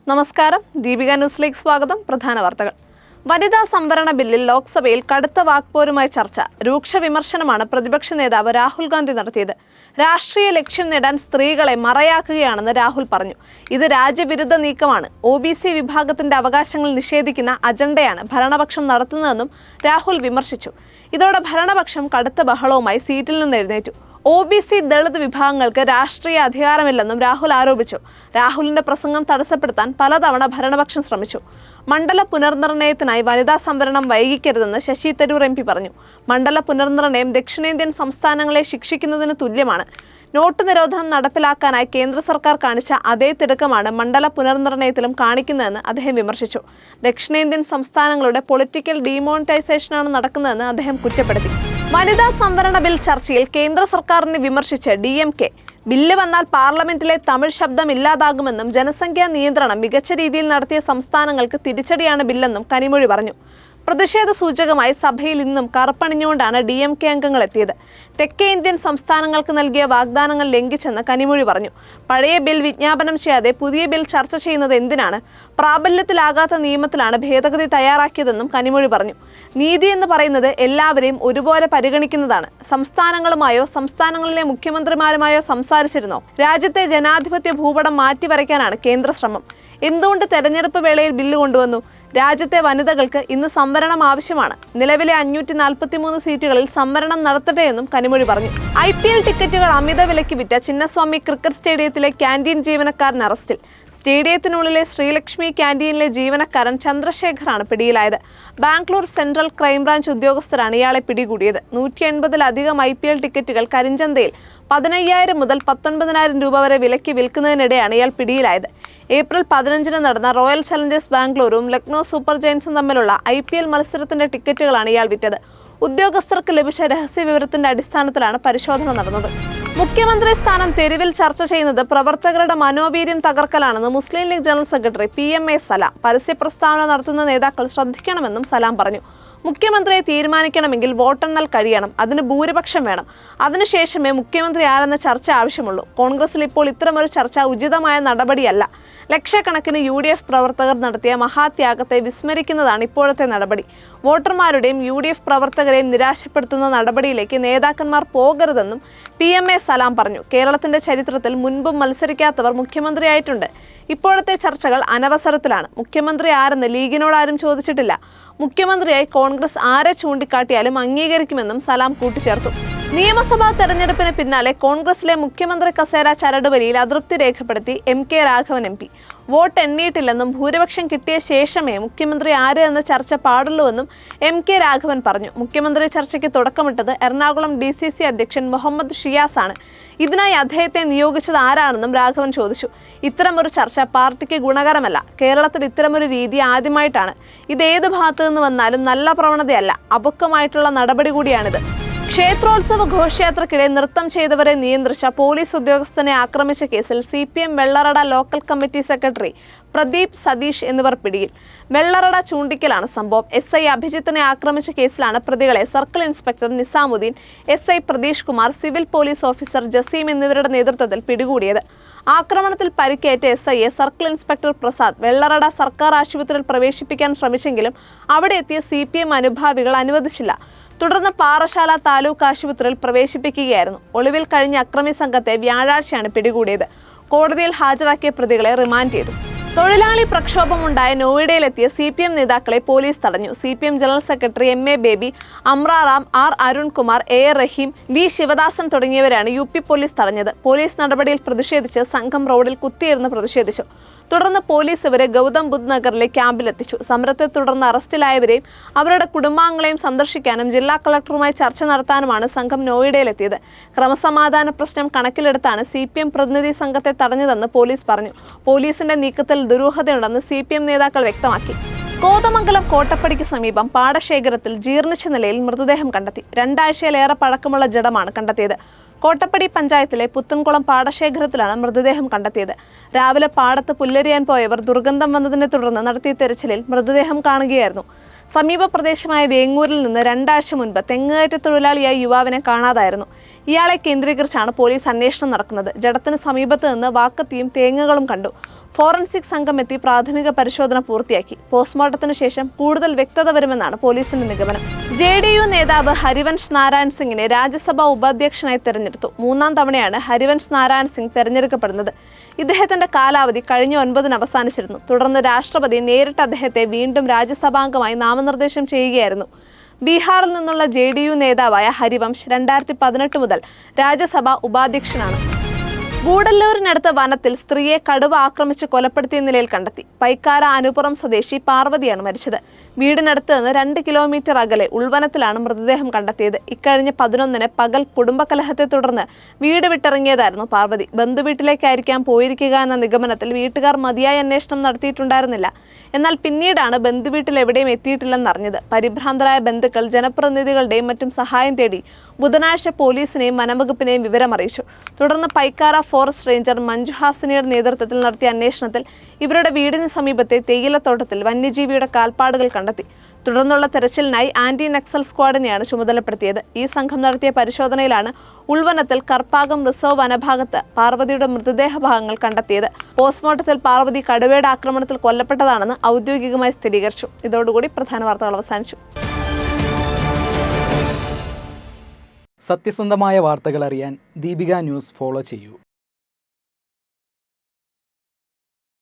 നമസ്കാരം. ദീപിക ന്യൂസിലേക്ക് സ്വാഗതം. പ്രധാന വാർത്തകൾ. വനിതാ സംവരണ ബില്ലിൽ ലോക്സഭയിൽ കടുത്ത വാക്പോരുമായി ചർച്ച. രൂക്ഷ വിമർശനമാണ് പ്രതിപക്ഷ നേതാവ് രാഹുൽ ഗാന്ധി നടത്തിയത്. രാഷ്ട്രീയ ലക്ഷ്യം നേടാൻ സ്ത്രീകളെ മറയാക്കുകയാണെന്ന് രാഹുൽ പറഞ്ഞു. ഇത് രാജ്യവിരുദ്ധ നീക്കമാണ്. OBC വിഭാഗത്തിന്റെ അവകാശങ്ങൾ നിഷേധിക്കുന്ന അജണ്ടയാണ് ഭരണപക്ഷം നടത്തുന്നതെന്നും രാഹുൽ വിമർശിച്ചു. ഇതോടെ ഭരണപക്ഷം കടുത്ത ബഹളവുമായി സീറ്റിൽ നിന്ന് എഴുന്നേറ്റു. OBC ദളിത് വിഭാഗങ്ങൾക്ക് രാഷ്ട്രീയ അധികാരമില്ലെന്നും രാഹുൽ ആരോപിച്ചു. രാഹുലിന്റെ പ്രസംഗം തടസ്സപ്പെടുത്താൻ പലതവണ ഭരണപക്ഷം ശ്രമിച്ചു. മണ്ഡല പുനർനിർണയത്തിനായി വനിതാ സംവരണം വൈകിക്കരുതെന്ന് ശശി തരൂർ MP പറഞ്ഞു. മണ്ഡല പുനർനിർണയം ദക്ഷിണേന്ത്യൻ സംസ്ഥാനങ്ങളെ ശിക്ഷിക്കുന്നതിന് തുല്യമാണ്. നോട്ട് നിരോധനം നടപ്പിലാക്കാനായി കേന്ദ്ര സർക്കാർ കാണിച്ച അതേ തിടുക്കമാണ് മണ്ഡല പുനർനിർണയത്തിലും കാണിക്കുന്നതെന്ന് അദ്ദേഹം വിമർശിച്ചു. ദക്ഷിണേന്ത്യൻ സംസ്ഥാനങ്ങളുടെ പൊളിറ്റിക്കൽ ഡീമോണിറ്റൈസേഷനാണ് നടക്കുന്നതെന്ന് അദ്ദേഹം കുറ്റപ്പെടുത്തി. വനിതാ സംവരണ ബിൽ ചർച്ചയിൽ കേന്ദ്ര സർക്കാരിനെ വിമർശിച്ച് DMK. ബില്ല് വന്നാൽ പാർലമെന്റിലെ തമിഴ് ശബ്ദം ഇല്ലാതാകുമെന്നും ജനസംഖ്യാ നിയന്ത്രണം മികച്ച രീതിയിൽ നടത്തിയ സംസ്ഥാനങ്ങൾക്ക് തിരിച്ചടിയാണ് ബില്ലെന്നും കനിമൊഴി പറഞ്ഞു. പ്രതിഷേധ സൂചകമായി സഭയിൽ ഇന്നും കറുപ്പണിഞ്ഞുകൊണ്ടാണ് DMK അംഗങ്ങൾ എത്തിയത്. തെക്കേ ഇന്ത്യൻ സംസ്ഥാനങ്ങൾക്ക് നൽകിയ വാഗ്ദാനങ്ങൾ ലംഘിച്ചെന്ന് കനിമൊഴി പറഞ്ഞു. പഴയ ബിൽ വിജ്ഞാപനം ചെയ്യാതെ പുതിയ ബിൽ ചർച്ച ചെയ്യുന്നത് എന്തിനാണ്? പ്രാബല്യത്തിലാകാത്ത നിയമത്തിലാണ് ഭേദഗതി തയ്യാറാക്കിയതെന്നും കനിമൊഴി പറഞ്ഞു. നീതി എന്ന് പറയുന്നത് എല്ലാവരെയും ഒരുപോലെ പരിഗണിക്കുന്നതാണ്. സംസ്ഥാനങ്ങളുമായോ സംസ്ഥാനങ്ങളിലെ മുഖ്യമന്ത്രിമാരുമായോ സംസാരിച്ചിരുന്നോ? രാജ്യത്തെ ജനാധിപത്യ ഭൂപടം മാറ്റിവരയ്ക്കാനാണ് കേന്ദ്ര ശ്രമം. എന്തുകൊണ്ട് തെരഞ്ഞെടുപ്പ് വേളയിൽ ബില്ല് കൊണ്ടുവന്നു? രാജ്യത്തെ വനിതകൾക്ക് ഇന്ന് സംവരണം ആവശ്യമാണ്. നിലവിലെ 543 സീറ്റുകളിൽ സംവരണം നടത്തട്ടെ എന്നും കനിമൊഴി പറഞ്ഞു. IPL ടിക്കറ്റുകൾ അമിത വിലയ്ക്ക് വിറ്റ ചിന്നസ്വാമി ക്രിക്കറ്റ് സ്റ്റേഡിയത്തിലെ ക്യാന്റീൻ ജീവനക്കാരൻ അറസ്റ്റിൽ. സ്റ്റേഡിയത്തിനുള്ളിലെ ശ്രീലക്ഷ്മി ക്യാന്റീനിലെ ജീവനക്കാരൻ ചന്ദ്രശേഖറാണ് പിടിയിലായത്. ബാംഗ്ലൂർ സെൻട്രൽ ക്രൈംബ്രാഞ്ച് ഉദ്യോഗസ്ഥരാണ് ഇയാളെ പിടികൂടിയത്. 180-ലധികം IPL ടിക്കറ്റുകൾ കരിഞ്ചന്തയിൽ 15,000 മുതൽ 19,000 രൂപ വരെ വിലയ്ക്ക് വിൽക്കുന്നതിനിടെയാണ് ഇയാൾ പിടിയിലായത്. ഏപ്രിൽ 15-ന് നടന്ന റോയൽ ചലഞ്ചേഴ്സ് ബാംഗ്ലൂരും ലക്നോ സൂപ്പർ ജയൻസും തമ്മിലുള്ള IPL മത്സരത്തിന്റെ ടിക്കറ്റുകളാണ് ഇയാൾ വിറ്റത്. ഉദ്യോഗസ്ഥർക്ക് ലഭിച്ച രഹസ്യ വിവരത്തിന്റെ അടിസ്ഥാനത്തിലാണ് പരിശോധന നടന്നത്. മുഖ്യമന്ത്രി സ്ഥാനം തെരുവിൽ ചർച്ച ചെയ്യുന്നത് പ്രവർത്തകരുടെ മനോവീര്യം തകർക്കലാണെന്ന് മുസ്ലിം ലീഗ് ജനറൽ സെക്രട്ടറി PMA സലാം. പരസ്യ പ്രസ്താവന നടത്തുന്ന നേതാക്കൾ ശ്രദ്ധിക്കണമെന്നും സലാം പറഞ്ഞു. മുഖ്യമന്ത്രിയെ തീരുമാനിക്കണമെങ്കിൽ വോട്ടെണ്ണൽ കഴിയണം. അതിന് ഭൂരിപക്ഷം വേണം. അതിനുശേഷമേ മുഖ്യമന്ത്രി ആരെന്ന ചർച്ച ആവശ്യമുള്ളൂ. കോൺഗ്രസിൽ ഇപ്പോൾ ഇത്തരമൊരു ചർച്ച ഉചിതമായ നടപടിയല്ല. ലക്ഷക്കണക്കിന് UDF പ്രവർത്തകർ നടത്തിയ മഹാത്യാഗത്തെ വിസ്മരിക്കുന്നതാണ് ഇപ്പോഴത്തെ നടപടി. വോട്ടർമാരുടെയും UDF പ്രവർത്തകരെയും നിരാശപ്പെടുത്തുന്ന നടപടിയിലേക്ക് നേതാക്കന്മാർ പോകരുതെന്നും PMA സലാം പറഞ്ഞു. കേരളത്തിന്റെ ചരിത്രത്തിൽ മുൻപും മത്സരിക്കാത്തവർ മുഖ്യമന്ത്രിയായിട്ടുണ്ട്. ഇപ്പോഴത്തെ ചർച്ചകൾ അനവസരത്തിലാണ്. മുഖ്യമന്ത്രി ആരെന്ന് ലീഗിനോട് ആരും ചോദിച്ചിട്ടില്ല. മുഖ്യമന്ത്രിയായി കോൺഗ്രസ് ആരെ ചൂണ്ടിക്കാട്ടിയാലും അംഗീകരിക്കുമെന്നും സലാം കൂട്ടിച്ചേർത്തു. നിയമസഭാ തെരഞ്ഞെടുപ്പിന് പിന്നാലെ കോൺഗ്രസിലെ മുഖ്യമന്ത്രി കസേര ചരടുവലിയിൽ അതൃപ്തി രേഖപ്പെടുത്തി MK രാഘവൻ MP. വോട്ട് എണ്ണിയിട്ടില്ലെന്നും ഭൂരിപക്ഷം കിട്ടിയ ശേഷമേ മുഖ്യമന്ത്രി ആര് എന്ന ചർച്ച പാടുള്ളൂവെന്നും MK രാഘവൻ പറഞ്ഞു. മുഖ്യമന്ത്രി ചർച്ചയ്ക്ക് തുടക്കമിട്ടത് എറണാകുളം DCC അധ്യക്ഷൻ മുഹമ്മദ് ഷിയാസ് ആണ്. ഇതിനായി അദ്ദേഹത്തെ നിയോഗിച്ചത് ആരാണെന്നും രാഘവൻ ചോദിച്ചു. ഇത്തരമൊരു ചർച്ച പാർട്ടിക്ക് ഗുണകരമല്ല. കേരളത്തിൽ ഇത്തരമൊരു രീതി ആദ്യമായിട്ടാണ്. ഇത് ഏത് ഭാഗത്തു നിന്ന് വന്നാലും നല്ല പ്രവണതയല്ല, അപക്വമായിട്ടുള്ള നടപടി കൂടിയാണിത്. ക്ഷേത്രോത്സവ ഘോഷയാത്രക്കിടെ നൃത്തം ചെയ്തവരെ നിയന്ത്രിച്ച പോലീസ് ഉദ്യോഗസ്ഥനെ ആക്രമിച്ച കേസിൽ CPM Vellarada local committee secretary Pradeep Satheesh എന്നിവർ പിടിയിൽ. വെള്ളറട ചൂണ്ടിക്കലാണ് സംഭവം. SI അഭിജിത്തിനെ ആക്രമിച്ച കേസിലാണ് പ്രതികളെ circle inspector Nizamuddin, SI Pratheesh Kumar, civil police officer Jaseem എന്നിവരുടെ നേതൃത്വത്തിൽ പിടികൂടിയത്. ആക്രമണത്തിൽ പരിക്കേറ്റ SIയെ സർക്കിൾ ഇൻസ്പെക്ടർ പ്രസാദ് വെള്ളറട സർക്കാർ ആശുപത്രിയിൽ പ്രവേശിപ്പിക്കാൻ ശ്രമിച്ചെങ്കിലും അവിടെ എത്തിയ CPM അനുഭാവികൾ അനുവദിച്ചില്ല. തുടർന്ന് പാറശാല താലൂക്ക് ആശുപത്രിയിൽ പ്രവേശിപ്പിക്കുകയായിരുന്നു. ഒളിവിൽ കഴിഞ്ഞ അക്രമി സംഘത്തെ വ്യാഴാഴ്ചയാണ് പിടികൂടിയത്. കോടതിയിൽ ഹാജരാക്കിയ പ്രതികളെ റിമാൻഡ് ചെയ്തു. തൊഴിലാളി പ്രക്ഷോഭമുണ്ടായ നോയിഡയിലെത്തിയ CPM നേതാക്കളെ പോലീസ് തടഞ്ഞു. CPM general secretary MA Baby, Amra Ram, R Arunkumar, A Rahim, V Sivadasan തുടങ്ങിയവരാണ് UP പോലീസ് തടഞ്ഞത്. പോലീസ് നടപടിയിൽ പ്രതിഷേധിച്ച് സംഘം റോഡിൽ കുത്തിയിരുന്ന് പ്രതിഷേധിച്ചു. തുടർന്ന് പോലീസ് ഇവരെ ഗൗതം ബുദ്ധ് നഗറിലെ ക്യാമ്പിലെത്തിച്ചു. സമരത്തെ തുടർന്ന് അറസ്റ്റിലായവരെയും അവരുടെ കുടുംബാംഗങ്ങളെയും സന്ദർശിക്കാനും ജില്ലാ കളക്ടറുമായി ചർച്ച നടത്താനുമാണ് സംഘം നോയിഡയിലെത്തിയത്. ക്രമസമാധാന പ്രശ്നം കണക്കിലെടുത്താണ് CPM പ്രതിനിധി സംഘത്തെ തടഞ്ഞതെന്ന് പോലീസ് പറഞ്ഞു. പോലീസിന്റെ നീക്കത്തിൽ ദുരൂഹതയുണ്ടെന്ന് CPM നേതാക്കൾ വ്യക്തമാക്കി. കോതമംഗലം കോട്ടപ്പടിക്ക് സമീപം പാടശേഖരത്തിൽ ജീർണിച്ച നിലയിൽ മൃതദേഹം കണ്ടെത്തി. 2 ആഴ്ചയിലേറെ പഴക്കമുള്ള ജഡമാണ് കണ്ടെത്തിയത്. കോട്ടപ്പടി പഞ്ചായത്തിലെ പുത്തൻകുളം പാടശേഖരത്തിലാണ് മൃതദേഹം കണ്ടെത്തിയത്. രാവിലെ പാടത്ത് പുല്ലരിയാൻ പോയവർ ദുർഗന്ധം വന്നതിനെ തുടർന്ന് നടത്തിയ തെരച്ചിലിൽ മൃതദേഹം കാണുകയായിരുന്നു. സമീപ പ്രദേശമായ വേങ്ങൂരിൽ നിന്ന് 2 ആഴ്ച മുൻപ് തെങ്ങുകയറ്റ തൊഴിലാളിയായ യുവാവിനെ കാണാതായിരുന്നു. ഇയാളെ കേന്ദ്രീകരിച്ചാണ് പോലീസ് അന്വേഷണം നടക്കുന്നത്. ജഡത്തിന് സമീപത്ത് നിന്ന് വാക്കത്തിയും തേങ്ങകളും കണ്ടു. ഫോറൻസിക് സംഘം എത്തി പ്രാഥമിക പരിശോധന പൂർത്തിയാക്കി. പോസ്റ്റ്മോർട്ടത്തിന് ശേഷം കൂടുതൽ വ്യക്തത വരുമെന്നാണ് പോലീസിന്റെ നിഗമനം. JDU നേതാവ് ഹരിവൻഷ് നാരായൺ സിംഗിനെ രാജ്യസഭാ ഉപാധ്യക്ഷനായി തെരഞ്ഞെടുത്തു. 3ാം തവണയാണ് ഹരിവൻഷ് നാരായൺ സിംഗ് തെരഞ്ഞെടുക്കപ്പെടുന്നത്. ഇദ്ദേഹത്തിന്റെ കാലാവധി കഴിഞ്ഞ 9-ന് അവസാനിച്ചിരുന്നു. തുടർന്ന് രാഷ്ട്രപതി നേരിട്ട് അദ്ദേഹത്തെ വീണ്ടും രാജ്യസഭാംഗമായി നാമനിർദ്ദേശം ചെയ്യുകയായിരുന്നു. ബീഹാറിൽ നിന്നുള്ള JDU നേതാവായ ഹരിവംശ് 2018 മുതൽ രാജ്യസഭാ ഉപാധ്യക്ഷനാണ്. ഗൂഡല്ലൂരിനടുത്ത വനത്തിൽ സ്ത്രീയെ കടുവ ആക്രമിച്ച് കൊലപ്പെടുത്തിയ നിലയിൽ കണ്ടെത്തി. പൈക്കാര അനുപുറം സ്വദേശി പാർവതിയാണ് മരിച്ചത്. വീടിനടുത്ത് നിന്ന് 2 കിലോമീറ്റർ അകലെ ഉൾവനത്തിലാണ് മൃതദേഹം കണ്ടെത്തിയത്. ഇക്കഴിഞ്ഞ 11-ന് പകൽ കുടുംബകലഹത്തെ തുടർന്ന് വീട് വിട്ടിറങ്ങിയതായിരുന്നു പാർവതി. ബന്ധുവീട്ടിലേക്കായിരിക്കാം പോയിരിക്കുക എന്ന നിഗമനത്തിൽ വീട്ടുകാർ മതിയായ അന്വേഷണം നടത്തിയിട്ടുണ്ടായിരുന്നില്ല. എന്നാൽ പിന്നീടാണ് ബന്ധുവീട്ടിൽ എവിടെയും എത്തിയിട്ടില്ലെന്നറിഞ്ഞത്. പരിഭ്രാന്തരായ ബന്ധുക്കൾ ജനപ്രതിനിധികളുടെയും മറ്റും സഹായം തേടി ബുധനാഴ്ച പോലീസിനെയും വനംവകുപ്പിനെയും വിവരമറിയിച്ചു. തുടർന്ന് പൈക്കാര ഫോറസ്റ്റ് റേഞ്ചർ മഞ്ജുഹാസിനിയുടെ നേതൃത്വത്തിൽ നടത്തിയ അന്വേഷണത്തിൽ ഇവരുടെ വീടിന് സമീപത്തെ തേയിലത്തോട്ടത്തിൽ വന്യജീവിയുടെ കാൽപ്പാടുകൾ കണ്ടെത്തി. തുടർന്നുള്ള തെരച്ചിലിനായി ആന്റി നക്സൽ സ്ക്വാഡിനെയാണ് ചുമതലപ്പെടുത്തിയത്. ഈ സംഘം നടത്തിയ പരിശോധനയിലാണ് ഉൾവനത്തിൽ കർപ്പാകം റിസർവ് വനഭാഗത്ത് പാർവതിയുടെ മൃതദേഹ ഭാഗങ്ങൾ കണ്ടെത്തിയത്. പോസ്റ്റ്മോർട്ടത്തിൽ പാർവതി കടുവയുടെ ആക്രമണത്തിൽ കൊല്ലപ്പെട്ടതാണെന്ന് ഔദ്യോഗികമായി സ്ഥിരീകരിച്ചു. ഇതോടുകൂടി പ്രധാന വാർത്തകൾ അവസാനിച്ചു. സത്യസന്ധമായ വാർത്തകൾ അറിയാൻ ദീപിക ന്യൂസ് ഫോളോ ചെയ്യൂ.